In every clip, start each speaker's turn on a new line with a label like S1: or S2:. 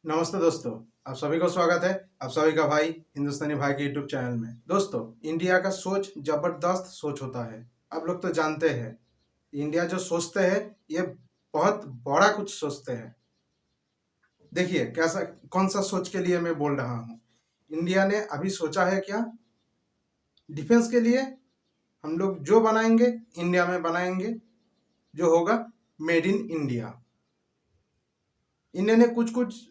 S1: नमस्ते दोस्तों, आप सभी को स्वागत है। आप सभी का भाई हिंदुस्तानी भाई के यूट्यूब चैनल में। दोस्तों, इंडिया का सोच जबरदस्त सोच होता है। आप लोग तो जानते हैं, इंडिया जो सोचते हैं ये बहुत बड़ा कुछ सोचते हैं। देखिए कैसा कौन सा सोच के लिए मैं बोल रहा हूँ। इंडिया ने अभी सोचा है क्या, डिफेंस के लिए हम लोग जो बनाएंगे इंडिया में बनाएंगे, जो होगा मेड इन इंडिया। इन्होंने कुछ कुछ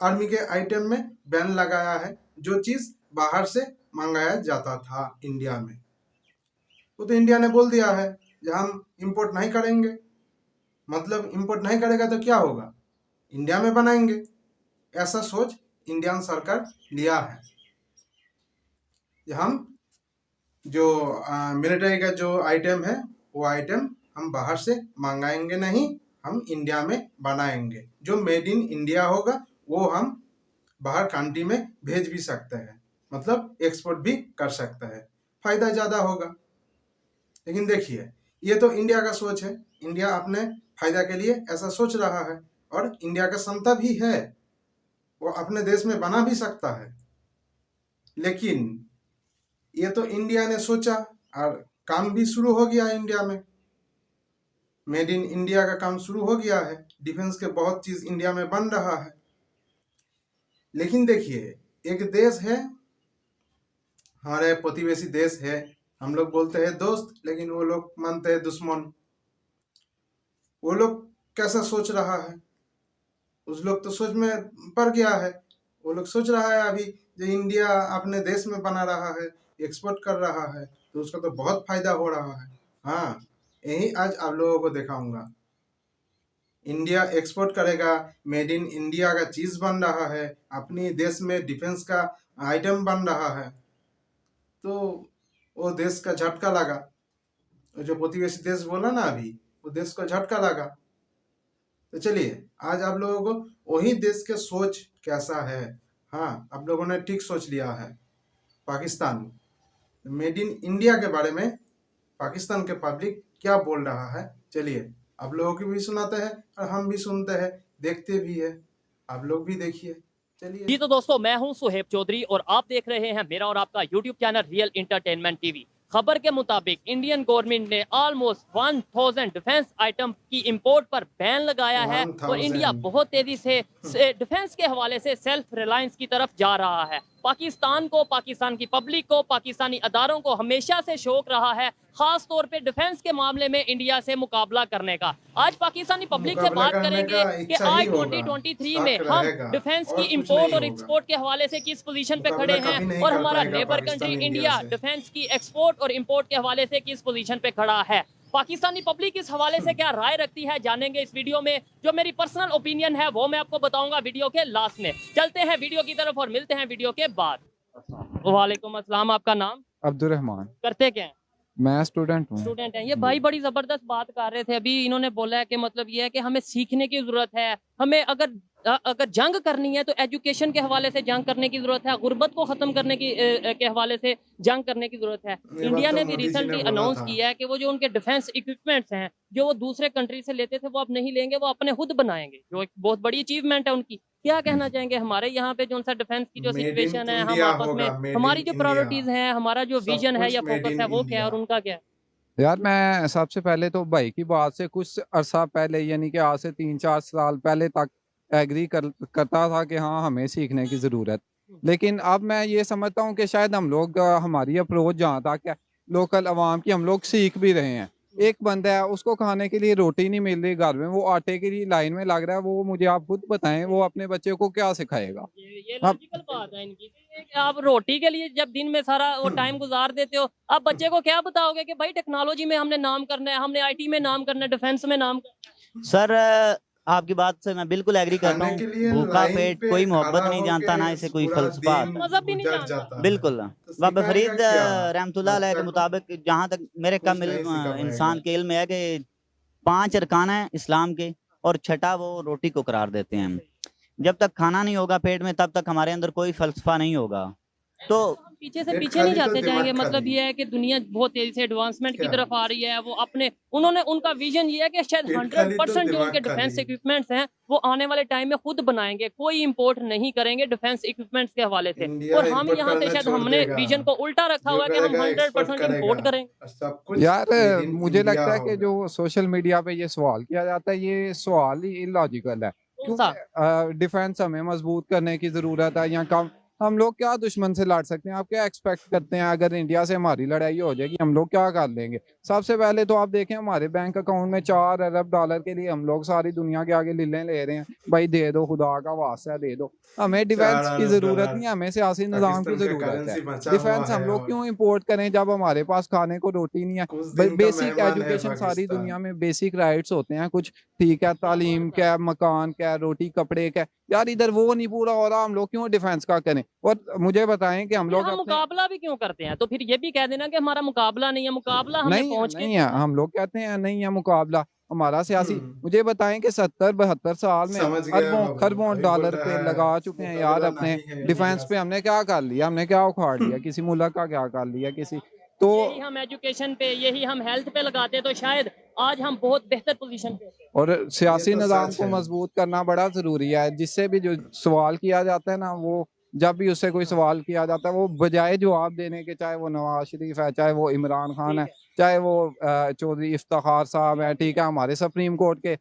S1: आर्मी के आइटम में बैन लगाया है, जो चीज बाहर से मंगाया जाता था इंडिया में, वो तो इंडिया ने बोल दिया है कि हम इंपोर्ट नहीं करेंगे। मतलब इंपोर्ट नहीं करेगा तो क्या होगा, इंडिया में बनाएंगे। ऐसा सोच इंडियन सरकार लिया है कि हम जो मिलिट्री का जो आइटम है वो आइटम हम बाहर से मंगाएंगे नहीं, हम इंडिया में बनाएंगे। जो मेड इन इंडिया होगा वो हम बाहर कंट्री में भेज भी सकते हैं, मतलब एक्सपोर्ट भी कर सकते हैं, फायदा ज़्यादा होगा। लेकिन देखिए, ये तो इंडिया का सोच है। इंडिया अपने फायदा के लिए ऐसा सोच रहा है और इंडिया का क्षमता भी है, वो अपने देश में बना भी सकता है। लेकिन ये तो इंडिया ने सोचा और काम भी शुरू हो गया है इंडिया में। मेड इन इंडिया का काम शुरू हो गया है, डिफेंस के बहुत चीज इंडिया में बन रहा है। लेकिन देखिए, एक देश है, हमारे प्रतिवेशी देश है, हम लोग बोलते हैं दोस्त, लेकिन वो लोग मानते हैं दुश्मन। वो लोग कैसा सोच रहा है, उस लोग तो सोच में पड़ गया है। वो लोग सोच रहा है अभी जो इंडिया अपने देश में बना रहा है, एक्सपोर्ट कर रहा है, तो उसका तो बहुत फायदा हो रहा है। हाँ, यही आज आप लोगों को दिखाऊंगा। इंडिया एक्सपोर्ट करेगा, मेड इन इंडिया का चीज बन रहा है, अपनी देश में डिफेंस का आइटम बन रहा है, तो वो देश का झटका लगा। जो प्रतिवेशी देश बोला ना अभी, वो देश को झटका लगा। तो चलिए आज आप लोगों को वही देश के सोच कैसा है। हाँ, आप लोगों ने ठीक सोच लिया है। पाकिस्तान, मेड इन इंडिया के बारे में पाकिस्तान के पब्लिक क्या बोल रहा है, चलिए आप लोगों की भी सुनाते हैं और हम भी सुनते हैं, देखते भी है। आप लोग भी देखिए, चलिए।
S2: जी तो दोस्तों, मैं हूं सुहेब चौधरी और आप देख रहे हैं मेरा और आपका YouTube channel real entertainment TV. खबर के मुताबिक इंडियन गवर्नमेंट ने ऑलमोस्ट 1000 डिफेंस आइटम की इंपोर्ट पर बैन लगाया है और इंडिया
S1: 1000
S2: बहुत तेजी से डिफेंस के हवाले से सेल्फ रिलायंस की तरफ जा रहा है। पाकिस्तान को, पाकिस्तान की पब्लिक को, पाकिस्तानी अदारों को हमेशा से शौक रहा है, खास तौर पे डिफेंस के मामले में इंडिया से मुकाबला करने का। आज पाकिस्तानी पब्लिक से बात करेंगे कि आज 2023 में हम डिफेंस की इंपोर्ट और एक्सपोर्ट के हवाले से किस पोजीशन पे खड़े हैं और हमारा नेबर कंट्री इंडिया डिफेंस की एक्सपोर्ट और इंपोर्ट के हवाले से किस पोजीशन पे खड़ा है। पाकिस्तानी पब्लिक इस हवाले से क्या राय रखती है, जानेंगे इस वीडियो में। जो मेरी पर्सनल ओपिनियन है वो मैं आपको बताऊंगा वीडियो के लास्ट में। चलते हैं वीडियो की तरफ और मिलते हैं वीडियो के बाद। वालेकुम अस्सलाम, आपका नाम?
S3: अब्दुल रहमान।
S2: करते क्या हैं?
S3: मैं स्टूडेंट हूँ।
S2: स्टूडेंट हैं। ये भाई बड़ी जबरदस्त बात कर रहे थे अभी। इन्होंने बोला है कि मतलब ये है कि हमें सीखने की जरूरत है, हमें अगर जंग करनी है तो एजुकेशन के हवाले से जंग करने की जरूरत है, गुर्बत को खत्म करने की के हवाले से जंग करने की जरूरत है। इंडिया ने भी रिसेंटली अनाउंस किया है कि वो जो उनके डिफेंस इक्विपमेंट्स हैं जो वो दूसरे कंट्री से लेते थे वो अब नहीं लेंगे, वो अपने खुद बनाएंगे, जो एक बहुत बड़ी अचीवमेंट है उनकी। क्या कहना चाहेंगे हमारे यहाँ पे जो उनका डिफेंस की जो
S1: मेड इन
S2: सिचुएशन है, हम
S1: इंडिया
S2: आपस में
S1: होगा, मेड
S2: हमारी
S1: इन
S2: जो
S1: इंडिया,
S2: प्रायोरिटीज हैं, हमारा जो
S1: सब
S2: विजन है
S1: कुछ
S2: या
S1: मेड
S2: फोकस
S1: इन
S2: है, वो क्या है और
S1: इंडिया।
S2: उनका क्या है?
S3: यार मैं सबसे पहले तो भाई की बात से कुछ अरसा पहले, यानी कि आज से 3-4 साल पहले तक एग्री करता था कि हाँ हमें सीखने की ज़रूरत। लेकिन अब मैं ये समझता हूँ कि शायद हम लोग हमारी अप्रोच जहाँ तक है लोकल आवाम की, हम लोग सीख भी रहे हैं। एक बंदा है, उसको खाने के लिए रोटी नहीं मिल रही घर में, वो आटे की लाइन में लग रहा है, वो मुझे आप खुद बताएं वो अपने बच्चे को क्या सिखाएगा।
S2: ये
S3: अब
S2: लॉजिकल बात है इनकी कि आप रोटी के लिए जब दिन में सारा वो टाइम गुजार देते हो, आप बच्चे को क्या बताओगे कि भाई टेक्नोलॉजी में हमने नाम करना है, हमने आईटी में नाम करना है, डिफेंस में नाम करना है।
S4: सर, आपकी बात से मैं बिल्कुल एग्री करता
S1: खाने
S4: हूँ।
S1: के लिए
S4: भूखा
S1: लाइन
S4: पेट
S1: पे
S4: कोई मोहब्बत
S1: खड़ा
S4: नहीं
S1: होके
S4: जानता, ना इसे कोई
S1: पूरा
S4: फलसफा
S1: दिन
S4: आता।
S2: मजहब भी नहीं
S1: गुजर
S2: जानता।
S1: जाता है।
S4: बिल्कुल।
S1: तो
S4: बाबा
S1: सिखाएगा
S4: फरीद
S1: क्या
S4: रहमतुल्लाह अलैह के
S1: बच्चा को?
S4: मुताबिक, जहाँ तक मेरे
S1: कुछ
S4: कम
S1: नहीं सिखा
S4: इंसान
S1: पाएगा।
S4: के इल्म में है कि 5 अरकान है इस्लाम के और छठा वो रोटी को करार देते हैं। जब तक खाना नहीं होगा पेट में तब तक हमारे अंदर कोई फलसफा नहीं होगा। तो
S2: पीछे से
S1: पेट
S2: पीछे नहीं
S1: खाली तो
S2: जाते
S1: दिमाग
S2: जाएंगे, मतलब
S1: खाली।
S2: ये है कि दुनिया बहुत तेजी से एडवांसमेंट की
S1: क्या?
S2: तरफ आ रही है। वो अपने उन्होंने उनका विजन ये है कि शायद
S1: पेट खाली तो
S2: 100% जो उनके
S1: दिमाग
S2: डिफेंस
S1: खाली।
S2: इक्विपमेंट्स हैं वो आने वाले टाइम में खुद बनाएंगे, कोई इंपोर्ट नहीं करेंगे डिफेंस इक्विपमेंट्स के हवाले से।
S1: इंडिया
S2: और हम
S1: इंपोर्ट
S2: यहाँ से
S1: करना
S2: शायद
S1: छोड़
S2: हमने
S1: देगा,
S2: विजन को उल्टा रखा
S1: जो
S2: हुआ है कि हम
S1: करेगा एक्सपोर्ट
S2: 100%
S1: करेगा
S2: इंपोर्ट करेंगे।
S1: और सब कुछ
S3: यार
S1: मेड इन
S3: मुझे
S1: इंडिया
S3: लगता है कि
S1: होगा।
S3: जो सोशल मीडिया पे ये सवाल किया जाता है, ये सवाल ही इलॉजिकल है।
S2: कौन सा?
S3: क्योंकि डिफेंस हमें मजबूत करने की जरूरत है या कम, हम लोग क्या दुश्मन से लड़ सकते हैं? आप क्या एक्सपेक्ट करते हैं? अगर इंडिया से हमारी लड़ाई हो जाएगी, हम लोग क्या कर लेंगे? सबसे पहले तो आप देखें, हमारे बैंक अकाउंट में $4 अरब के लिए हम लोग सारी दुनिया के आगे लीलें ले रहे हैं, भाई दे दो, खुदा का वास्ता दे दो। हमें
S1: 4
S3: डिफेंस की
S1: अरब
S3: जरूरत
S1: डॉलर
S3: नहीं है, हमें सियासी निज़ाम की
S1: पाकिस्तान का
S3: जरूरत है।
S1: करेंसी बचा हुआ
S3: डिफेंस हम
S1: है
S3: लोग
S1: और
S3: क्यों इंपोर्ट करें जब हमारे पास खाने को रोटी नहीं है?
S1: कुछ दिन का
S3: बेसिक
S1: मेहमान है
S3: एजुकेशन, सारी
S1: पाकिस्तान।
S3: दुनिया में बेसिक राइट्स होते हैं कुछ, ठीक है, तालीम क्या, मकान क्या, रोटी कपड़े क्या, यार इधर वो नहीं पूरा हो रहा, हम लोग क्यों डिफेंस का करें? और मुझे बताएं कि हम
S2: फिर
S3: लोग
S2: हम
S3: अपने,
S2: मुकाबला भी क्यों करते हैं? तो फिर ये भी कह देना कि हमारा मुकाबला नहीं है, मुकाबला हमें
S3: नहीं है,
S2: पहुंच के
S3: नहीं है,
S2: करना है।
S3: हम लोग कहते हैं नहीं है मुकाबला हमारा सियासी।
S1: हम्म,
S3: मुझे बताएं कि 70-72 साल में हम
S1: समझ गया
S3: अरबों
S1: बाबू,
S3: खरबों
S1: अभी बोल
S3: डॉलर
S1: रहा
S3: पे
S1: है
S3: लगा चुके हैं यार
S1: मुकाबला
S3: अपने
S1: नहीं है इंडिया
S3: डिफेंस पे। हमने क्या कर लिया? हमने क्या उखाड़ लिया? किसी मुल्क का क्या कर लिया? किसी तो
S2: यही हम एजुकेशन पे, यही हम हेल्थ पे लगाते तो शायद आज हम बहुत बेहतर पोजीशन पे होते।
S3: और
S1: ये
S3: सियासी
S1: तो
S3: निज़ाम
S1: सच
S3: को
S1: है।
S3: मजबूत करना बड़ा ज़रूरी है। जिससे भी जो सवाल किया जाता है ना, वो जब भी उससे कोई सवाल किया जाता है, वो बजाय जवाब देने के, चाहे वो नवाज शरीफ है, चाहे वो इमरान खान है, चाहे वो चौधरी इफ्तिखार साहब है, ठीक है, हमारे सुप्रीम कोर्ट के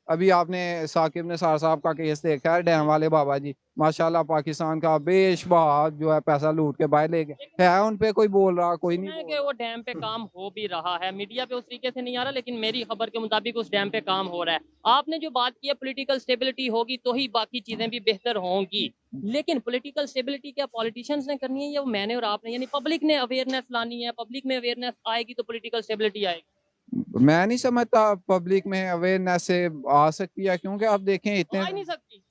S3: अभी आपने साकिब निसार साहब का केस देखा है, डैम वाले बाबा जी, माशाल्लाह पाकिस्तान का बेशबहा जो है पैसा लूट के बाहर ले गए, है उन पे कोई बोल रहा? कोई नहीं
S2: सुना है
S3: बोल
S2: कि
S3: रहा।
S2: वो डैम पे काम हो भी रहा है, मीडिया पे उस तरीके से नहीं आ रहा, लेकिन मेरी खबर के मुताबिक उस डैम पे काम हो रहा है। आपने जो बात की है पॉलिटिकल स्टेबिलिटी होगी तो ही बाकी चीजें भी बेहतर होंगी, लेकिन पॉलिटिकल स्टेबिलिटी क्या पॉलिटिशियंस ने करनी है या वो मैंने और आपने? यानी पब्लिक ने अवेयरनेस लानी है, पब्लिक में अवेयरनेस आएगी तो पॉलिटिकल स्टेबिलिटी आएगी।
S3: मैं नहीं समझता पब्लिक में अवेयरनेस से आ सकती है, क्योंकि आप देखें
S2: आ
S3: इतने
S2: ही नहीं सकती।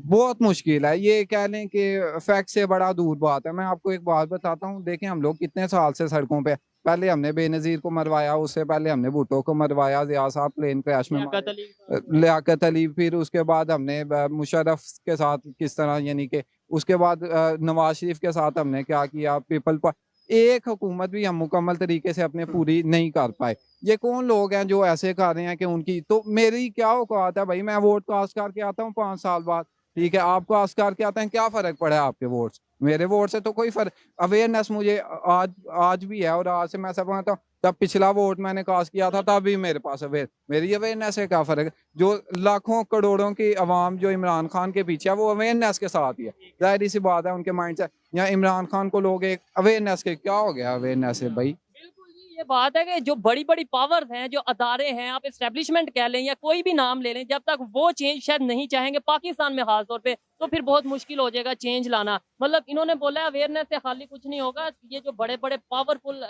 S3: बहुत मुश्किल है, ये कह लें कि फैक्ट से बड़ा दूर बात है। मैं आपको एक बात बताता हूँ, देखें हम लोग कितने साल से सड़कों पे, पहले हमने बेनज़ीर को मरवाया, उससे पहले हमने भुट्टो को मरवाया, ज़िया साहब प्लेन क्रैश में
S2: लियाकत
S3: मारे,
S2: अली
S3: लियाकत अली, फिर उसके बाद हमने मुशर्रफ के साथ किस तरह, यानी कि उसके बाद नवाज शरीफ के साथ हमने क्या किया, पीपल पर एक हुकूमत भी हम मुकम्मल तरीके से अपने पूरी नहीं कर पाए। ये कौन लोग हैं जो ऐसे कर रहे हैं कि उनकी, तो मेरी क्या औकात है भाई? मैं वोट कास्ट करके आता हूँ 5 साल बाद, ठीक है, आप कास्ट करके आते हैं, क्या फर्क पड़ा है आपके वोट से? मेरे वोट से तो कोई फर्क, अवेयरनेस मुझे आज आज भी है, और आज से मैं सब मानता हूँ, जब पिछला वोट मैंने कास्ट किया था तब भी मेरे पास मेरी अवेयरनेस है, क्या फर्क है? जो लाखों करोड़ों की आवाम जो इमरान खान के पीछे है, वो अवेयरनेस के साथ ही है, जाहिर सी बात है, उनके माइंड से, या इमरान खान को लोग एक अवेयरनेस के, क्या हो गया अवेयरनेस से भाई?
S2: बिल्कुल जी, ये बात है कि जो बड़ी-बड़ी पावर्स हैं, जो अदारे हैं, आप एस्टेब्लिशमेंट कह लें या कोई भी नाम ले लें, जब तक वो चेंज शायद नहीं चाहेंगे पाकिस्तान में खास तौर पे, तो फिर बहुत मुश्किल हो जाएगा चेंज लाना। मतलब इन्होंने बोला है अवेयरनेस से खाली कुछ नहीं होगा, ये जो बड़े-बड़े पावरफुल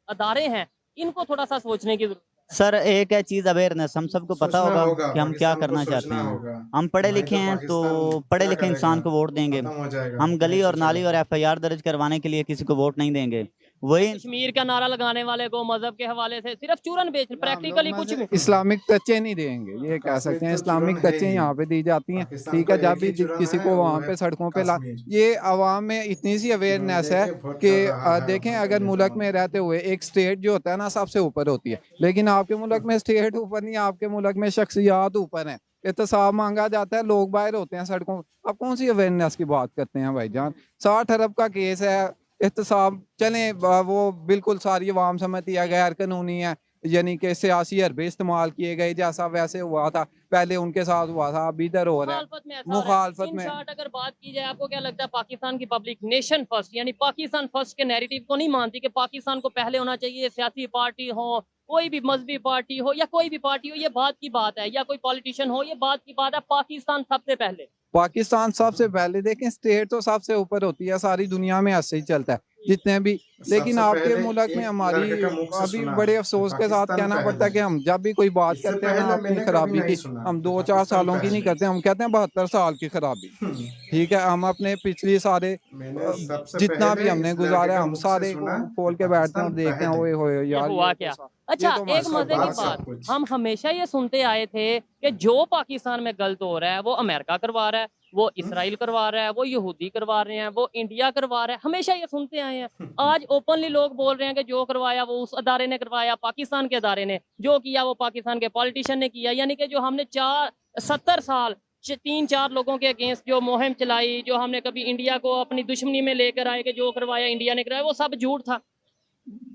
S2: अदारे हैं, इनको थोड़ा-सा सोचने की ज़रूरत है।
S4: सर एक है चीज अवेयरनेस, हम सबको पता
S1: सोचना
S4: होगा
S1: होगा,
S4: कि हम क्या
S1: पाकिस्तान को
S4: करना चाहते
S1: सोचना
S4: हैं।
S1: होगा,
S4: हम पढ़े
S1: नहीं
S4: लिखे
S1: तो
S4: हैं तो
S1: पाकिस्तान
S4: पढ़े
S1: क्या
S4: लिखे
S1: करेगा,
S4: इंसान को वोट देंगे।
S1: खत्म हो जाएगा,
S4: हम गली
S1: नहीं
S4: और नाली
S1: सोचेगा।
S4: और एफआईआर दर्ज करवाने के लिए किसी को वोट नहीं देंगे। वही
S2: कश्मीर का नारा लगाने वाले को मजहब के हवाले से सिर्फ चूरन बेच,
S3: हम लोग
S2: प्रैक्टिकली कुछ भी।
S3: इस्लामिक टचें नहीं देंगे, ये कह
S1: कश्मीर
S3: सकते हैं,
S1: तो चुरन
S3: इस्लामिक
S1: है
S3: टचें
S1: ही,
S3: यहाँ पे दी जाती हैं,
S1: पाकिस्तान
S3: ठीक
S1: को
S3: है, जब
S1: एक ही
S3: भी
S1: चुरन
S3: किसी
S1: है,
S3: को
S1: वो
S3: वहाँ
S1: है
S3: पे सड़कों पे
S1: कश्मीर,
S3: ये अवाम में इतनी सी
S1: चुरन
S3: अवेयरनेस है
S1: लेके वोट
S3: कि
S1: कर रहा है
S3: देखें,
S1: वहाँ पे
S3: अगर मुल्क में रहते हुए एक स्टेट जो होता है ना सबसे ऊपर होती है, लेकिन आपके मुल्क में स्टेट ऊपर नहीं, आपके मुल्क में शख्सियात ऊपर हैं, एहतसाब मांगा जाता है, लोग बाहर होते हैं सड़कों। अब कौन सी अवेयरनेस की बात करते हैं भाईजान? 60 अरब का केस है, एहतसाब चलें, वो बिल्कुल सारी अवाम समझती है गैर कानूनी है, यानी कि सियासी हरबे इस्तेमाल किए गए, जैसा वैसे हुआ था पहले उनके साथ हुआ था, अब इधर हो रहा है
S2: मुखालफत में ऐसा हो रहा है।
S3: मुखालफत
S2: इन
S3: में।
S2: शॉर्ट अगर बात की जाए, आपको क्या लगता है पाकिस्तान की पब्लिक नेशन फर्स्ट यानी पाकिस्तान फर्स्ट के नैरेटिव को नहीं मानती कि पाकिस्तान को पहले होना चाहिए? सियासी पार्टी हो, कोई भी मजहबी पार्टी हो या कोई भी पार्टी हो, ये बात की बात है, या कोई पॉलिटिशियन हो, ये बात की बात है, पाकिस्तान सबसे पहले।
S3: पाकिस्तान सबसे पहले, देखें स्टेट तो सबसे ऊपर होती है, सारी दुनिया में ऐसे ही चलता है जितने भी, लेकिन
S1: सबसे
S3: आपके
S1: पहले
S3: मुल्क में
S1: एक
S3: हमारी
S1: लड़के का मुख से
S3: अभी
S1: सुना
S3: बड़े
S1: है,
S3: अफसोस के साथ
S1: पाकिस्तान
S3: कहना पड़ता है
S1: पहले,
S3: कि हम जब भी कोई बात
S1: इससे
S3: करते हैं ना
S1: पहले
S3: अपनी
S1: मैंने कभी
S3: खराबी
S1: नहीं
S3: की,
S1: सुना,
S3: हम 2-4
S1: पाकिस्तान
S3: सालों की नहीं
S1: पहले।
S3: करते, हम कहते हैं 72 साल की खराबी, ठीक है, हम अपने पिछली सारे
S1: मैंने सबसे
S3: जितना भी
S1: पहले
S3: हमने
S1: इस लड़के
S3: गुजारा है,
S1: का
S3: हम
S1: मुख से
S3: सारे
S1: सुना
S3: को खोल के बैठते हैं और
S1: पाकिस्तान
S3: देखते हैं,
S1: पहले।
S3: ओए होए
S2: ये
S3: यार
S2: हुआ
S3: ये तो
S2: क्या? अच्छा,
S3: तो
S2: एक
S3: हमारे
S2: मजे
S3: साथ
S2: की
S3: बात
S1: सब
S2: बात,
S1: कुछ।
S2: हम हमेशा ये सुनते आए थे कि जो पाकिस्तान में गलत हो रहा है वो अमेरिका करवा रहा है, वो इसराइल करवा रहा है, वो यहूदी करवा रहे हैं, वो इंडिया करवा रहा है, हमेशा ये सुनते आए हैं। आज ओपनली लोग बोल रहे हैं कि जो करवाया वो उस अदारे ने करवाया, पाकिस्तान के अदारे ने, जो किया वो पाकिस्तान के पॉलिटिशियन ने किया। यानी कि जो हमने 70 साल 3-4 लोगों के अगेंस्ट जो मुहिम चलाई, जो हमने कभी इंडिया को अपनी दुश्मनी में लेकर आए कि जो करवाया इंडिया ने करवाया, वो सब झूठ था।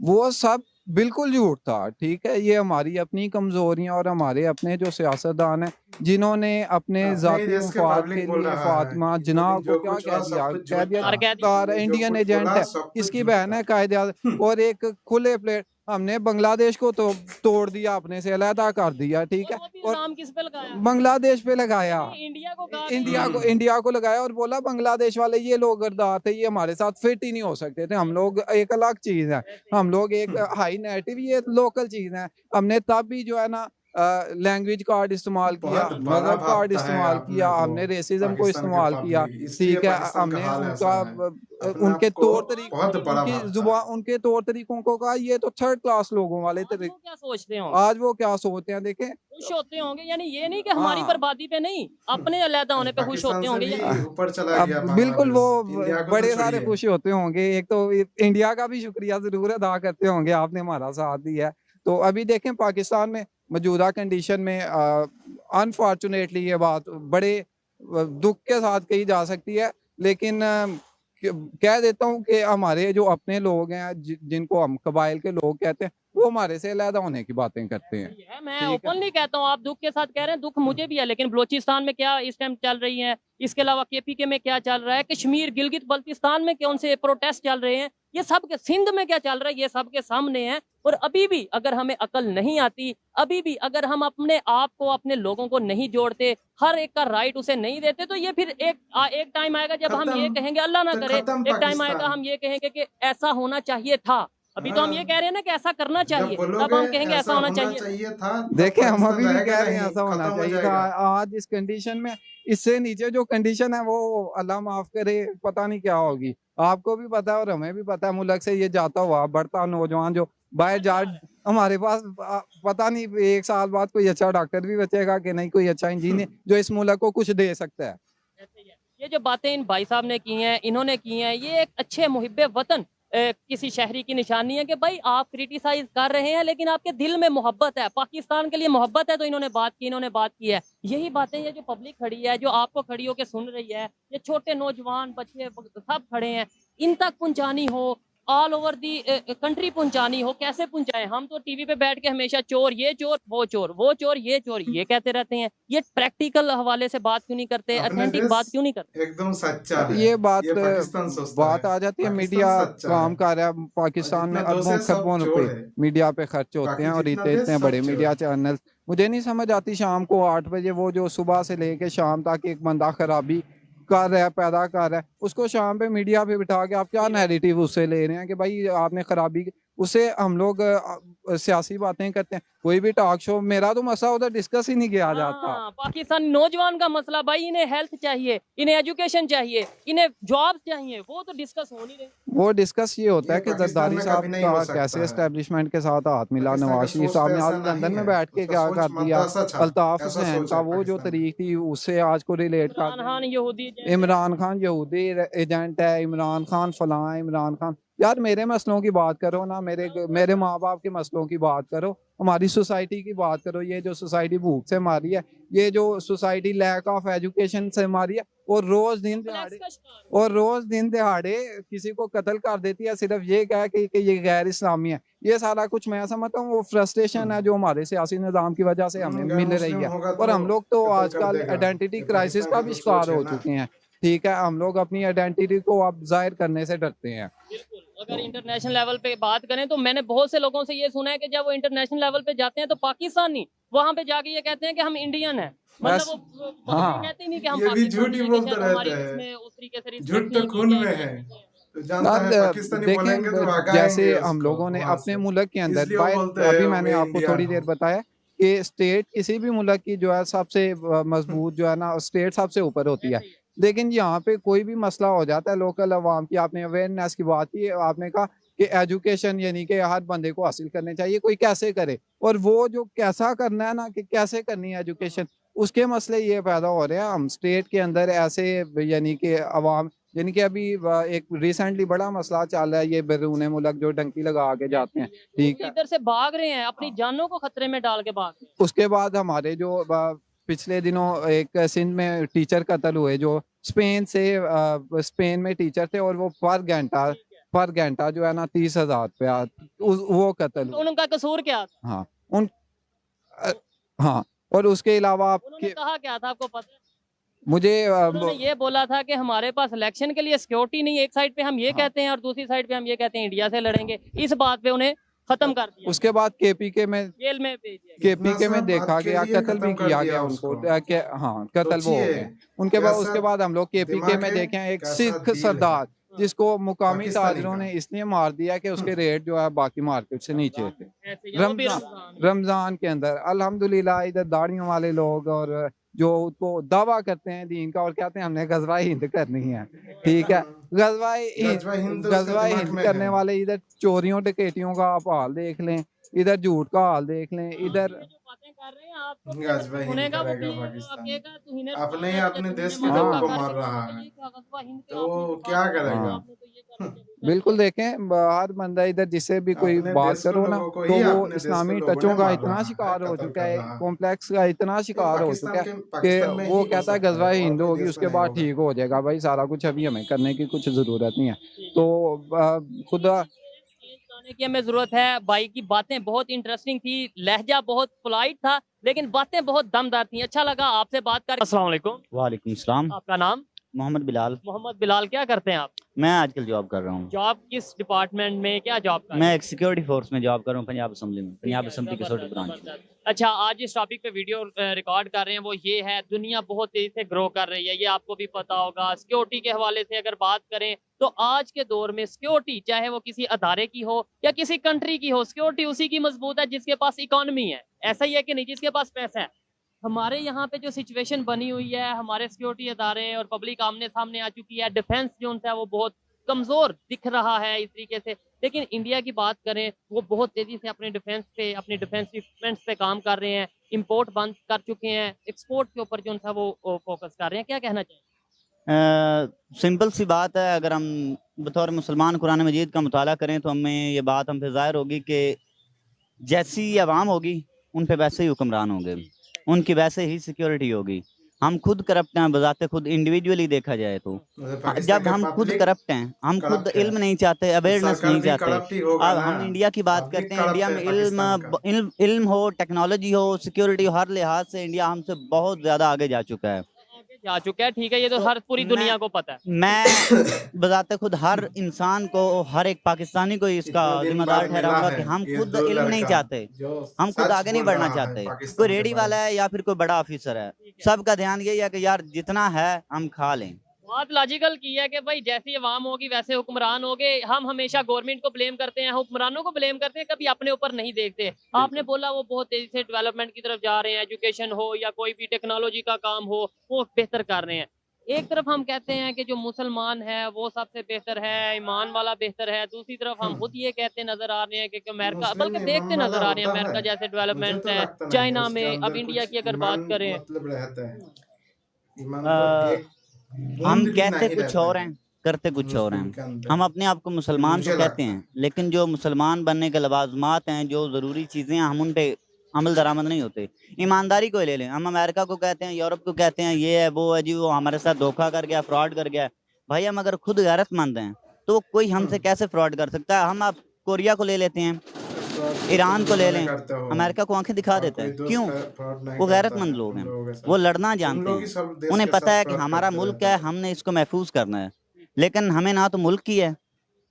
S3: वो सब बिल्कुल झूठ था, ठीक है। ये हमारी अपनी कमजोरियां और हमारे अपने जो सियासतदान हैं जिन्होंने अपने
S1: अपने ही
S3: जाती
S1: देश के
S3: मफाद
S1: पब्लिक
S3: के
S1: बोल
S3: लिए
S1: रहा है
S3: फातिमा
S1: कि
S3: जिन्ना
S1: जो
S3: को क्या
S1: कुछ
S3: कह
S1: हुआ
S3: दिया,
S1: सब कुछ
S3: कह
S1: झूठ
S3: दिया
S1: था।
S2: और कह दिया
S3: तार
S1: जो
S3: इंडियन
S1: कुछ
S3: एजेंट
S1: बोला
S3: है,
S1: सब कुछ
S3: इसकी
S1: झूठ
S3: बहन
S1: था।
S3: है कायदे आज़म, और एक खुले प्लेट हमने बांग्लादेश को तो तोड़ दिया, अपने से अलहदा कर दिया, ठीक
S2: और
S3: है।
S2: वो भी
S3: और
S2: इल्जाम किस पे लगाया?
S3: बांग्लादेश पे लगाया,
S2: नहीं, इंडिया को कहा कि
S3: इंडिया को
S1: हम्म।
S3: इंडिया को लगाया और बोला बांग्लादेश वाले ये लोग गद्दार थे, ये हमारे साथ फिट ही नहीं हो सकते थे, हम लोग एक अलग चीज है, हम लोग एक हाई नेटिव, ये लोकल चीज है। हमने तब भी जो है ना लैंग्वेज कार्ड इस्तेमाल किया,
S1: बहुत बड़ा
S3: मजहब कार्ड
S1: भापता है
S3: इस्तेमाल
S1: अपने
S3: किया,
S1: को
S3: हमने रेसिज्म को
S1: पाकिस्तान के
S3: इस्तेमाल किया,
S1: पब्लिक, इसलिए
S3: ठीक है।
S1: पाकिस्तान का
S3: हमने
S1: हाल ऐसा
S3: उनका
S1: है। अपने
S3: उनके
S1: आप को
S3: तौर तरीके,
S1: बहुत बड़ा
S3: उनकी
S1: भापता
S3: जुबान,
S1: है।
S3: उनके तौर तरीकों को कहा ये तो थर्ड क्लास लोगों वाले
S2: आज
S3: तरीके।
S2: वो क्या सोचते होंगे?
S3: आज वो क्या सोचते हैं, देखें।
S2: खुश होते होंगे, यानी ये नहीं कि हमारी
S3: हाँ,
S2: बर्बादी पे नहीं, अपने अलहदा होने पे खुश
S1: पाकिस्तान
S2: होते
S1: से
S2: होंगे।
S1: भी ऊपर चला
S3: अब
S1: गया
S3: बिल्कुल वो
S1: बांग्लादेश, इंडिया को तो
S3: बड़े सारे
S1: छोड़िए।
S3: खुश होते होंगे, एक तो इंडिया का भी शुक्रिया जरूर अदा करते होंगे, आपने हमारा साथ दिया है। तो अभी देखें पाकिस्तान में मौजूदा कंडीशन में अनफॉर्चुनेटली ये बात बड़े दुख के साथ कही जा सकती है, लेकिन कह देता हूँ कि हमारे जो अपने लोग हैं जिनको हम कबाइल के लोग कहते हैं, वो हमारे से अलहदा होने की बातें करते हैं,
S2: ये मैं
S3: ठीक है।
S2: ओपनली कहता हूँ, आप दुख के साथ कह रहे हैं, दुख मुझे भी है, लेकिन बलोचिस्तान में क्या इस टाइम चल रही है, इसके अलावा केपीके में क्या चल रहा है, कश्मीर गिलगित बल्तिस्तान में कौन से प्रोटेस्ट चल रहे हैं, ये सब के सिंध में क्या चल रहा है, ये सब के सामने है। और अभी भी अगर हमें अकल नहीं आती, अभी भी अगर हम अपने आप को, अपने लोगों को नहीं जोड़ते, हर एक का राइट उसे नहीं देते, तो ये फिर एक टाइम आएगा जब हम ये
S1: खत्म,
S2: कहेंगे, अल्लाह ना
S1: तो
S2: करे,
S1: खत्म
S2: एक टाइम आएगा
S1: पाकिस्तान।
S2: हम ये कहेंगे कि ऐसा होना चाहिए था। अभी तो हम ये
S1: हाँ,
S2: कह रहे हैं ना कि ऐसा करना
S1: जब
S2: चाहिए, तब
S1: बोलोगे
S2: हम कहेंगे ऐसा होना चाहिए।
S1: था, तब
S3: देखें हम
S1: पाकिस्तान
S3: अभी भी
S1: रहेगा
S3: कह रहे हैं
S1: नहीं,
S3: ऐसा होना
S1: खत्म हो
S3: चाहिए था।
S1: जाएगा।
S3: आज इस कंडीशन में इससे नीचे जो कंडीशन है वो अल्लाह माफ करे, पता नहीं क्या होगी। आपको भी पता है और हमें भी पता है, मुल्क से ये जाता हुआ बढ़ता नौजवान जो बाहर जा, हमारे पास पता नहीं 1 साल बाद कोई अच्छा डॉक्टर भी बचेगा कि नहीं, कोई अच्छा इंजीनियर जो इस मुल्क को कुछ दे सकता है।
S2: ऐसे ही है। ये जो बातें इन भाई साहब ने की हैं, इन्होंने की हैं, ये एक अच्छे मुहिब्बे वतन किसी शहरी की निशानी है कि भाई आप क्रिटिसाइज कर रहे हैं लेकिन आपके दिल में मोहब्बत है, पाकिस्तान के लिए मोहब्बत है, तो इन्होंने बात की है। यही बातें ये जो पब्लिक खड़ी है, जो आपको खड़ी होकर सुन रही है, ये छोटे नौजवान बच्चे सब खड़े हैं, इन तक पहुंचानी हो, ऑल ओवर दी कंट्री पहुंचानी हो, कैसे पहुंचाएं? हम तो टीवी पे बैठ के हमेशा चोर, ये चोर, वो चोर, वो चोर, ये चोर, ये कहते रहते हैं। ये प्रैक्टिकल हवाले से बात क्यों नहीं करते,
S1: अपने
S2: ऑथेंटिक
S1: देश
S2: बात क्यों नहीं करते?
S1: एकदम सच्चा है,
S3: ये बात
S1: ये पाकिस्तान सोचता
S3: बात
S1: है।
S3: आ जाती है,
S1: पाकिस्तान
S3: मीडिया
S1: सच्चा
S3: काम
S1: है
S3: कर रहा है,
S1: और
S3: पाकिस्तान में
S1: जितना
S3: अरबों
S1: दोष है सब
S3: खरबों
S1: चोर
S3: रुपए
S1: है,
S3: मीडिया पे खर्च होते
S1: बाकी
S3: हैं, और
S1: जितना
S3: इतने
S1: देश
S3: इतने
S1: सब
S3: बड़े
S1: चोर
S3: मीडिया
S1: है।
S3: चैनल। मुझे नहीं समझ आती शाम को 8 बजे वो जो सुबह से लेके शाम तक एक बंदा खराबी कर रहा है, पैदा कर रहा है, उसको शाम पे मीडिया पे बिठा के आप क्या नैरेटिव उससे ले रहे हैं कि भाई आपने खराबी, उसे हम लोग सियासी बातें करते हैं। कोई भी टॉक शो, मेरा तो मसला उधर डिस्कस ही नहीं किया जाता।
S2: हाँ, पाकिस्तानी नौजवान का मसला भाई, इन्हें हेल्थ चाहिए, इन्हें एजुकेशन चाहिए, इन्हें जॉब चाहिए, वो तो डिस्कस हो नहीं रहे।
S3: वो डिस्कस ये होता
S1: ये
S3: है कि
S1: पाकिस्तान
S3: जरदारी
S1: में
S3: साहब
S1: कभी नहीं
S3: का
S1: हो सकता
S3: कैसे
S1: है।
S3: एस्टेब्लिशमेंट के साथ हाथ मिला,
S1: पाकिस्तान का
S3: नवाज शरीफ
S1: सोच
S3: साहब
S1: तो
S3: ने
S1: ऐसा
S3: आज
S1: नहीं
S3: लंदन में
S1: है,
S3: बैठ के
S1: उसका
S3: क्या
S1: सोच
S3: कर दिया,
S1: मद्रासा था,
S3: अल्ताफ
S1: ऐसा
S3: हुसैन
S1: सोच
S3: का
S1: है
S3: वो जो
S1: पाकिस्तान।
S3: तरीक थी उससे आज को रिलेट कर
S2: इमरान खान यहूदी
S3: इमरान खान यहूदी एजेंट है, इमरान खान फलां, इमरान खान। यार मेरे मसलों की बात करो ना, मेरे माँ बाप के मसलों की बात करो, हमारी सोसाइटी की बात करो। ये जो सोसाइटी भूख से मारी है, ये जो सोसाइटी लैक ऑफ एजुकेशन से मारी है, और रोज दिन दिहाड़े किसी को कत्ल कर देती है, सिर्फ ये कह कि ये गैर इस्लामी है। ये सारा कुछ मैं समझता हूँ वो फ्रस्ट्रेशन है जो हमारे सियासी निज़ाम की वजह से हमें
S1: गैर
S3: मिल रही
S1: मुस्लिम
S3: है।
S1: होगा
S3: और हम लोग तो
S1: कत्ल कर
S3: आजकल
S1: देगा।
S3: आइडेंटिटी
S1: ये
S3: क्राइसिस
S1: पाकिस्तान
S3: का
S1: की
S3: भी
S1: तो
S3: शिकार
S1: सोच है
S3: हो
S1: ना।
S3: चुके हैं, ठीक है। हम लोग अपनी आइडेंटिटी को अब जाहिर करने से डरते हैं।
S2: बिल्कुल, अगर इंटरनेशनल लेवल पे बात करें तो मैंने बहुत से लोगों से ये सुना है कि जब वो इंटरनेशनल लेवल पे जाते हैं तो पाकिस्तानी वहां पे जाके ये कहते हैं कि हम इंडियन हैं, मतलब
S3: बस,
S2: वो
S3: हाँ,
S2: कहते ही नहीं कि हम
S1: ये भी झूठ
S2: पाकिस्तानी
S1: ही
S2: हैं, कि
S1: बोलते
S2: शायद हमारी
S1: रहते हैं,
S2: इसमें उस तरीके से
S1: झूठ
S2: रिस्पेक्ट
S1: तो
S2: नहीं की
S1: खून में
S2: जाएगी।
S1: है, तो जानता है पाकिस्तानी बोलेंगे तो
S3: देखें
S1: भगाएंगे
S3: जैसे हम
S1: उसको
S3: लोगों ने
S1: वहां
S3: अपने
S1: से,
S3: मुल्क के अंदर
S1: इसलिए वो बोलते हैं
S3: अभी मैंने
S1: मैं
S3: आपको
S1: इंडियन
S3: थोड़ी देर
S1: हूँ।
S3: बताया कि स्टेट किसी भी मुल्क की जो है सबसे मजबूत जो है ना, स्टेट सबसे ऊपर होती है। लेकिन यहाँ पे कोई भी मसला हो जाता है लोकल अवाम की, आपने अवेयरनेस की बात की, आपने कहा कि एजुकेशन यानी कि हर बंदे को हासिल करने चाहिए, कोई कैसे करे, और वो जो कैसा करना है ना कि कैसे करनी है एजुकेशन, उसके मसले ये पैदा हो रहे हैं। हम स्टेट के अंदर ऐसे यानी कि अवाम यानी कि अभी एक रिसेंटली बड़ा मसला चल रहा है, ये बैरून मुल्क जो डंकी लगा के जाते हैं, ठीक है।
S2: इधर से भाग रहे हैं, अपनी जानों को खतरे में डाल के भाग रहे हैं।
S3: उसके बाद हमारे जो पिछले दिनों एक सिंध में टीचर कत्ल हुए जो स्पेन में टीचर थे, और वो पर घंटा जो है ना 30,000 रुपया वो कत्ल
S2: तो
S3: हुए।
S2: उनका कसूर क्या था?
S3: हाँ उन हाँ, और उसके अलावा
S2: उन्होंने कहा क्या था आपको पता है?
S3: मुझे
S2: उन्होंने ये बोला था कि हमारे पास इलेक्शन के लिए सिक्योरिटी नहीं है। एक साइड पे हम ये
S3: हाँ।
S2: कहते हैं और दूसरी साइड पे हम ये कहते हैं इंडिया से लड़ेंगे। इस बात पे उन्हें खत्म कर दिया,
S3: उसके बाद केपीके में
S2: जेल में भेज दिया।
S3: केपीके में
S1: सब
S3: देखा
S1: बात के
S3: गया,
S1: लिए
S3: कत्ल
S1: खत्म
S3: भी
S1: कर
S3: किया
S1: दिया
S3: गया उनको,
S1: उसको।
S3: हाँ कत्ल वो हो
S1: सोचिए,
S3: गए। उनके बाद उसके
S1: कैसा
S3: बाद हम लोग केपीके
S1: दिमाग
S3: में
S1: है,
S3: देखे हैं एक
S1: कैसा
S3: सिख
S1: दिल है।
S3: सरदार जिसको मुकामी
S1: पाकिस्तानी
S3: ताजरों
S1: का।
S3: ने इसलिए मार दिया कि उसके रेट जो है बाकी मार्केट से नीचे थे।
S2: ऐसे ही, वो भी
S3: रमजान रमजान के अंदर अल्हम्दुलिल्लाह इधर दाढ़ियों वाले लोग और जो उसको दावा करते हैं दीन का और कहते हैं हमने गजवा हिंद करनी है, ठीक है।
S1: गजवा हिंद उसके
S3: गजवा
S1: दिमाग
S3: हिंद
S1: में
S3: करने
S1: है।
S3: वाले इधर चोरियों डकैतियों का आप हाल देख लें, इधर झूठ का हाल देख लें, इधर
S2: ये जो बातें कर रहे हैं आपको
S1: गजवा हिंद
S2: सुनेगा वो
S1: करेगा
S2: भी
S1: पाकिस्तान।
S2: कहेगा तुमने
S1: अपने ही अपने देश के
S3: हाँ।
S1: लोगों को मार रहा है, तो वो क्या करेगा?
S3: बिल्कुल देखें हर बंदा इधर जिससे भी कोई
S1: अपने
S3: बात
S1: देश के
S3: करो ना
S1: लोगों को
S3: तो
S1: ही
S3: वो
S1: अपने देश के
S3: इस्लामी
S1: लोगों
S3: टचों
S1: ने
S3: का
S1: मार
S3: इतना
S1: रहा
S3: शिकार
S1: है,
S3: हो
S1: कत्ल
S3: चुका
S1: कर
S3: है,
S1: रहा है।
S3: कॉम्प्लेक्स का इतना शिकार हो चुका है
S1: पाकिस्तान में
S3: कि वो
S1: ही हो
S3: कहता है
S1: सकता
S3: गजवा
S1: है, और
S3: हिंद
S1: कोई
S3: होगी
S1: देश
S3: उसके
S1: में
S3: बाद
S1: नहीं
S3: ठीक हो जाएगा। भाई सारा कुछ अभी हमें करने की कुछ जरूरत नहीं है, तो खुदा
S2: जाने की हमें जरूरत है। भाई की बातें बहुत इंटरेस्टिंग थी, लहजा बहुत पोलाइट था, लेकिन बातें बहुत दमदार थी। अच्छा लगा आपसे बात कर। अस्सलाम वालेकुम।
S4: वालेकुम सलाम।
S2: आपका नाम?
S4: मोहम्मद बिलाल।
S2: मोहम्मद बिलाल। क्या करते हैं आप?
S4: मैं आजकल जॉब कर रहा हूँ।
S2: जॉब किस डिपार्टमेंट में, क्या जॉब कर रहे
S4: मैं
S2: हैं?
S4: एक सिक्योरिटी फोर्स में जॉब कर रहा हूँ पंजाब असेंबली में, पंजाब असेंबली की छोटी ब्रांच।
S2: जबरदस्त। अच्छा, आज इस टॉपिक पे वीडियो रिकॉर्ड कर रहे हैं वो ये है, दुनिया बहुत तेजी से ग्रो कर रही है, ये आपको भी पता होगा। सिक्योरिटी के हवाले से अगर बात करें तो आज के दौर में सिक्योरिटी चाहे वो किसी अदारे की हो या किसी कंट्री की हो, सिक्योरिटी उसी की मजबूत है जिसके पास इकोनॉमी है। ऐसा ही है कि नहीं, जिसके पास पैसा है। हमारे यहाँ पे जो सिचुएशन बनी हुई है, हमारे सिक्योरिटी अदारे और पब्लिक आमने सामने आ चुकी है, डिफेंस जो है वो बहुत कमजोर दिख रहा है इस तरीके से। लेकिन इंडिया की बात करें, वो बहुत तेजी से अपने डिफेंस पे, अपने डिफेंस इक्विपमेंट्स पे काम कर रहे हैं, इंपोर्ट बंद कर चुके हैं, एक्सपोर्ट के ऊपर जो है वो फोकस कर रहे हैं। क्या कहना चाहिए?
S4: सिंपल सी बात है, अगर हम बतौर मुसलमान कुरान मजीद का मुताला करें तो हमें ये बात हम पे ज़ाहिर होगी कि जैसी आवाम होगी उन पे वैसे ही हुक्मरान होंगे, उनकी वैसे ही सिक्योरिटी होगी। हम खुद करप्ट हैं, बजाते खुद इंडिविजुअली देखा जाए तो जब हम खुद करप्ट हैं, हम खुद इल्म नहीं चाहते, अवेयरनेस नहीं चाहते। अब हम इंडिया की बात करते हैं, इंडिया में इल्म हो, टेक्नोलॉजी हो, सिक्योरिटी हो, हर लिहाज से इंडिया हमसे बहुत ज्यादा आगे जा चुका है।
S2: जा चुका है, ठीक है, ये तो हर पूरी दुनिया को पता है।
S4: मैं बजाते खुद हर इंसान को, हर एक पाकिस्तानी को इसका जिम्मेदार ठहराऊंगा कि हम खुद इल्म नहीं चाहते, हम खुद आगे नहीं बढ़ना चाहते। कोई रेडी वाला है या फिर कोई बड़ा ऑफिसर है, सबका ध्यान यही है कि यार जितना है हम खा लें।
S2: बात लॉजिकल की है कि भाई जैसी आवाम होगी वैसे हुक्मरान होंगे। हम हमेशा गवर्नमेंट को ब्लेम करते हैं, हुक्मरानों को ब्लेम करते हैं, कभी अपने ऊपर नहीं देखते। आपने बोला वो बहुत तेजी से डेवलपमेंट की तरफ जा रहे हैं, एजुकेशन हो या कोई भी टेक्नोलॉजी का काम हो वो बेहतर कर रहे हैं। एक तरफ हम कहते हैं कि जो मुसलमान है वो सबसे बेहतर है, ईमान वाला बेहतर है, दूसरी तरफ हम खुद ये कहते नजर आ रहे हैं कि अमेरिका, बल्कि देखते नजर आ रहे हैं अमेरिका जैसे डेवलपमेंट है, चाइना में, अब इंडिया की अगर बात करें,
S1: मतलब रहता है
S4: हम कहते कुछ और हैं, करते कुछ और हैं। हम अपने आप को मुसलमान तो कहते हैं, लेकिन जो मुसलमान बनने के लवाजमात हैं, जो ज़रूरी चीज़ें हैं, हम उन पे अमल दरामद नहीं होते। ईमानदारी को ले लें, हम अमेरिका को कहते हैं, यूरोप को कहते हैं ये है वो है जी, वो हमारे साथ धोखा कर गया, फ्रॉड कर गया। भाई हम अगर खुद गैरतमंद हैं तो कोई हमसे कैसे फ्रॉड कर सकता है? हम आप कोरिया को ले लेते हैं, ईरान को ले लें, अमेरिका को आंखें दिखा देता है। क्यों? वो गैरतमंद लोग हैं, वो लड़ना जानते हैं, उन्हें पता है कि हमारा मुल्क है, हमने इसको महफूज करना है। लेकिन हमें ना तो मुल्क की है,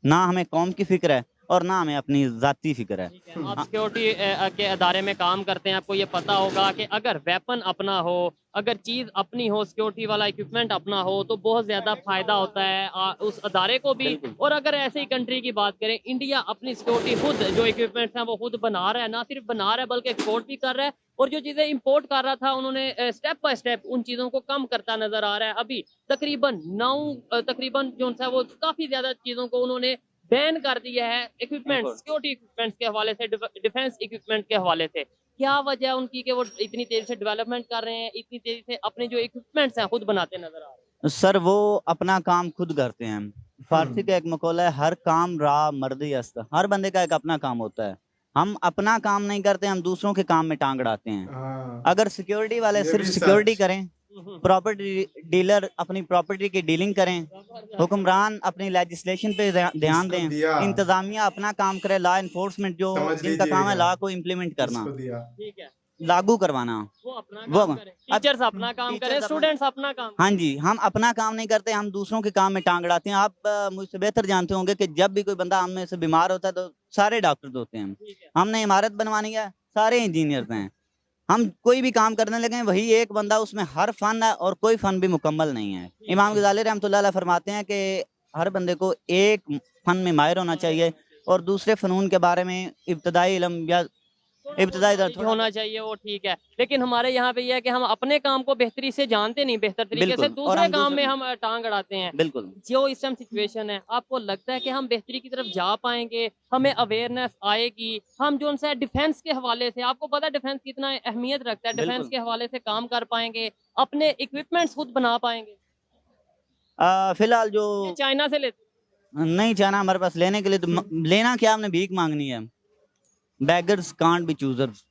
S4: ना हमें कौम की फिक्र है, और ना हमें अपनी जाती फिक्र है।
S2: आप सिक्योरिटी के अदारे में काम करते हैं, आपको ये पता होगा कि अगर वेपन अपना हो, अगर चीज़ अपनी हो, सिक्योरिटी वाला इक्विपमेंट अपना हो तो बहुत ज़्यादा फायदा होता है उस अदारे को भी। और अगर ऐसे ही कंट्री की बात करें, इंडिया अपनी सिक्योरिटी खुद जो इक्विपमेंट्स हैं वो खुद बना रहा है, ना सिर्फ बना रहा है बल्कि एक्सपोर्ट भी कर रहा है। और जो चीज़ें इंपोर्ट कर रहा था उन्होंने स्टेप बाय स्टेप उन चीज़ों को कम करता नजर आ रहा है। अभी तकरीबन जो है वो काफ़ी ज़्यादा चीज़ों को उन्होंने बैन कर दिया है इक्विपमेंट, सिक्योरिटी इक्विपमेंट्स के हवाले से, डिफेंस इक्विपमेंट के हवाले से। क्या वजह है उनकी कि वो इतनी तेजी से डेवलपमेंट कर रहे हैं, इतनी तेजी से अपने जो इक्विपमेंट्स हैं खुद बनाते नजर आ रहे हैं?
S4: सर वो अपना काम खुद करते हैं। फारसी का एक मकौला है, हर काम रा मर्दी अस्त। हर बंदे का एक अपना काम होता है। हम अपना काम नहीं करते, हम दूसरों के काम में टांग अड़ाते हैं।
S1: हाँ,
S4: अगर सिक्योरिटी वाले
S1: ये
S4: सिर्फ
S1: भी
S4: सिक्योरिटी
S1: सच।
S4: करें, प्रॉपर्टी डीलर अपनी प्रॉपर्टी की डीलिंग करें, हुक्मरान अपनी लेजिस्लेशन पे ध्यान
S1: इसको
S4: दें,
S1: दिया,
S4: इंतजामिया अपना काम करे, लॉ इन्फोर्समेंट जो
S1: समझ
S4: जिनका काम है
S1: लीजिएगा,
S4: लॉ को इम्प्लीमेंट करना,
S1: इसको दिया।
S2: ठीक है,
S4: लागू करवाना,
S2: वो अपना
S4: वो
S2: काम करें, टीचर्स अपना काम करें,
S4: टीचर्स अपना,
S2: स्टूडेंट्स अपना काम
S4: हाँ जी, हम अपना काम नहीं करते, हम दूसरों के काम में टांग अड़ाते हैं। आप मुझसे बेहतर जानते होंगे कि जब भी कोई बंदा हम में से बीमार होता है तो सारे डॉक्टर होते हैं।
S2: ठीक है।
S4: हमने इमारत बनवानी है, सारे इंजीनियर हैं। हम कोई भी काम करने लगे हैं, वही एक बंदा, उसमें हर फन है और कोई फन भी मुकम्मल नहीं है। इमाम गजाली रहमतुल्लाह अलैह फरमाते हैं कि हर बंदे को एक फन में माहिर होना चाहिए और दूसरे फनून के बारे में इब्तदाई इल्म या इब्तदाई
S2: knowledge होना चाहिए, वो ठीक है। लेकिन हमारे यहाँ पे यह है कि हम अपने काम को बेहतरी से जानते नहीं, बेहतर तरीके से,
S4: बिल्कुल, और
S2: दूसरे
S4: हम
S2: काम
S4: दूसरे
S2: में हम टांग अड़ाते हैं।
S4: बिल्कुल
S2: जो इस टाइम सिचुएशन है, आपको लगता है कि हम बेहतरी की तरफ जा पाएंगे, हमें अवेयरनेस आएगी, हम जो उनसे डिफेंस के हवाले से, आपको पता है डिफेंस कितना अहमियत रखता है, डिफेंस
S4: बिल्कुल।
S2: के हवाले से काम कर पाएंगे, अपने इक्विपमेंट्स खुद बना पाएंगे?
S4: फिलहाल जो
S2: ये चाइना से लेते
S4: नहीं चाहना हमारे पास लेने के लिए तो लेना क्या, हमने भीख मांगनी है। बेगर्स कांट बी चूजर्स,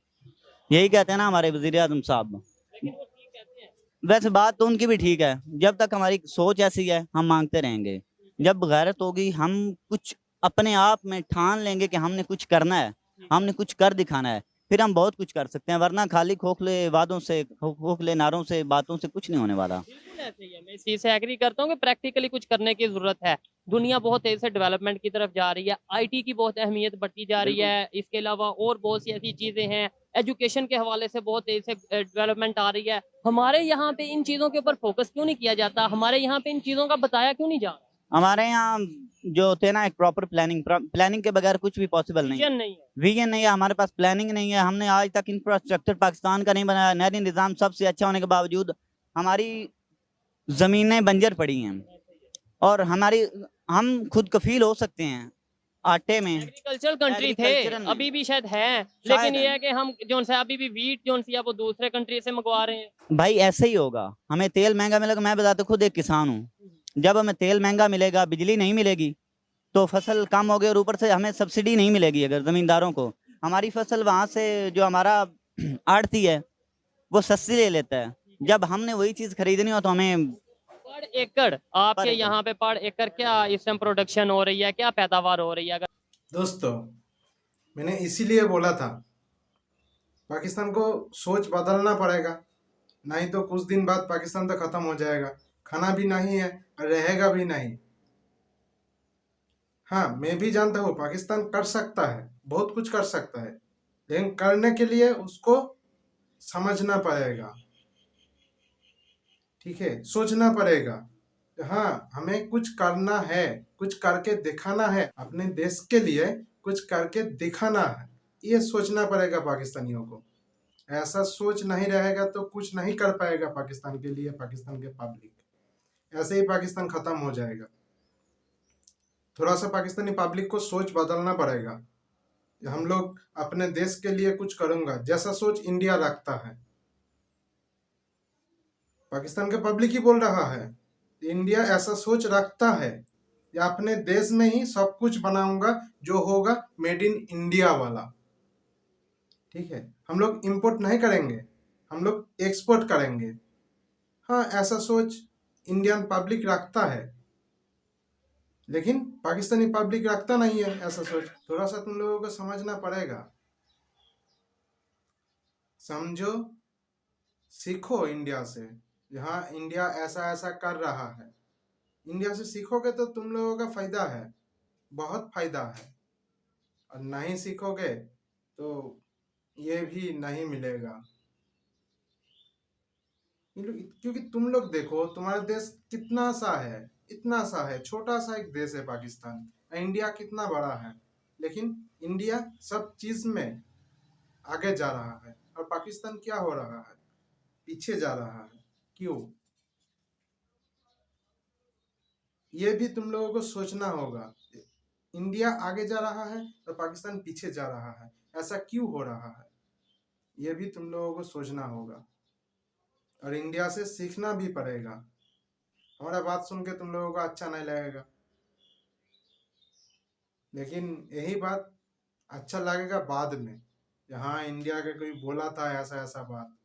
S4: यही कहते हैं ना हमारे वजीर आजम साहब।
S2: लेकिन वो ठीक कहते हैं।
S4: वैसे बात तो उनकी भी ठीक है, जब तक हमारी सोच ऐसी है हम मांगते रहेंगे। जब गैरत होगी, हम कुछ अपने आप में ठान लेंगे कि हमने कुछ करना है, हमने कुछ कर दिखाना है, फिर हम बहुत कुछ कर सकते हैं। वरना खाली खोखले वादों से, खोखले नारों से, बातों से कुछ नहीं होने वाला।
S2: बिल्कुल ऐसे ही है, मैं इस चीज से एग्री करता हूँ कि प्रैक्टिकली कुछ करने की जरूरत है। दुनिया बहुत तेजी से डेवलपमेंट की तरफ जा रही है, आईटी की बहुत अहमियत बढ़ती जा रही है, इसके अलावा और बहुत सी ऐसी चीजें हैं, एजुकेशन के हवाले से बहुत तेजी से डेवलपमेंट आ रही है। हमारे यहाँ पे इन चीजों के ऊपर फोकस क्यों नहीं किया जाता? हमारे यहाँ पे इन चीजों का बताया क्यों नहीं जा रहा?
S4: हमारे यहाँ जो होते हैं ना, एक प्रॉपर प्लानिंग के बगैर कुछ भी पॉसिबल नहीं है।
S2: विजन नहीं है।
S4: विजन नहीं है, हमारे पास प्लानिंग नहीं है। हमने आज तक इंफ्रास्ट्रक्चर पाकिस्तान का नहीं बनाया। नहरी निज़ाम सबसे अच्छा होने के बावजूद हमारी जमीनें बंजर पड़ी हैं और हम खुद कफील हो सकते हैं आटे में।
S2: एग्रीकल्चरल कंट्री थे,
S4: Agricultural में।
S2: अभी भी शायद है,
S4: शायद
S2: लेकिन ये
S4: है।
S2: है कि हम जो है अभी भी वीट जो है वो दूसरे कंट्री से मंगवा रहे हैं।
S4: भाई ऐसे ही होगा, हमें तेल महंगा मिलेगा। मैं बताता खुद एक किसान हूँ, जब हमें तेल महंगा मिलेगा, बिजली नहीं मिलेगी, तो फसल कम होगी और ऊपर से हमें सब्सिडी नहीं मिलेगी। अगर जमींदारों को हमारी फसल वहां से जो हमारा आड़ती है वो सस्ती ले लेता है, जब हमने वही चीज खरीदनी हो तो हमें
S2: पर एकड़ आपके
S4: पर एकड़।
S2: यहाँ पे पर एकड़ क्या इस टाइम प्रोडक्शन हो रही है, क्या पैदावार हो रही है? अगर
S1: दोस्तों, मैंने इसीलिए बोला था पाकिस्तान को सोच बदलना पड़ेगा, नहीं तो कुछ दिन बाद पाकिस्तान तो खत्म हो जाएगा। खाना भी नहीं है और रहेगा भी नहीं। हाँ, मैं भी जानता हूँ पाकिस्तान कर सकता है, बहुत कुछ कर सकता है, लेकिन करने के लिए उसको समझना पड़ेगा, ठीक है, सोचना पड़ेगा। हाँ, हमें कुछ करना है, कुछ करके दिखाना है, अपने देश के लिए कुछ करके दिखाना है, ये सोचना पड़ेगा पाकिस्तानियों को। ऐसा सोच नहीं रहेगा तो कुछ नहीं कर पाएगा पाकिस्तान के लिए, पाकिस्तान के पब्लिक। ऐसे ही पाकिस्तान खत्म हो जाएगा। थोड़ा सा पाकिस्तानी पब्लिक को सोच बदलना पड़ेगा। हम लोग अपने देश के लिए कुछ करूंगा, जैसा सोच इंडिया रखता है। पाकिस्तान के पब्लिक ही बोल रहा है, इंडिया ऐसा सोच रखता है या अपने देश में ही सब कुछ बनाऊंगा जो होगा मेड इन इंडिया वाला, ठीक है। हम लोग इंपोर्ट नहीं करेंगे, हम लोग एक्सपोर्ट करेंगे। हाँ, ऐसा सोच इंडियन पब्लिक रखता है, लेकिन पाकिस्तानी पब्लिक रखता नहीं है ऐसा सोच। थोड़ा सा तुम लोगों को समझना पड़ेगा। समझो, सीखो इंडिया से। जहाँ इंडिया ऐसा ऐसा कर रहा है, इंडिया से सीखोगे तो तुम लोगों का फायदा है, बहुत फायदा है। और नहीं सीखोगे तो ये भी नहीं मिलेगा। क्योंकि तुम लोग देखो, तुम्हारा देश कितना सा है, इतना सा है, छोटा सा एक देश है पाकिस्तान। इंडिया कितना बड़ा है, लेकिन इंडिया सब चीज में आगे जा रहा है और पाकिस्तान क्या हो रहा है, पीछे जा रहा है। क्यों? ये भी तुम लोगों को सोचना होगा। इंडिया आगे जा रहा है और पाकिस्तान पीछे जा रहा है? ऐसा क्यों हो रहा है? ये भी तुम लोगों को सोचना होगा और इंडिया से सीखना भी पड़ेगा। हमारा बात सुन के तुम लोगों को अच्छा नहीं लगेगा, लेकिन यही बात अच्छा लगेगा बाद में। हाँ, इंडिया के कोई बोला था ऐसा ऐसा बात।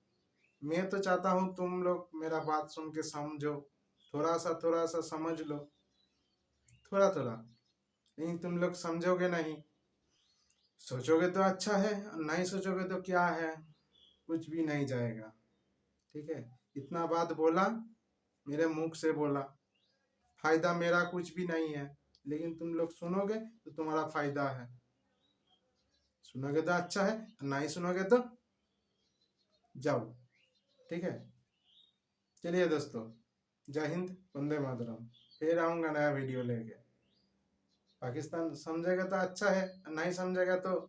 S1: मैं तो चाहता हूँ तुम लोग मेरा बात सुन के समझो, थोड़ा सा समझ लो, थोड़ा थोड़ा। लेकिन तुम लोग समझोगे नहीं, सोचोगे तो अच्छा है, नहीं सोचोगे तो क्या है, कुछ भी नहीं जाएगा। ठीक है, इतना बात बोला, मेरे मुख से बोला, फायदा मेरा कुछ भी नहीं है, लेकिन तुम लोग सुनोगे तो तुम्हारा फायदा है। सुनोगे तो अच्छा है, नहीं सुनोगे तो जाओ। ठीक है, चलिए दोस्तों, जय हिंद, वंदे मातरम। फिर आऊँगा नया वीडियो लेके। पाकिस्तान समझेगा तो अच्छा है, नहीं समझेगा तो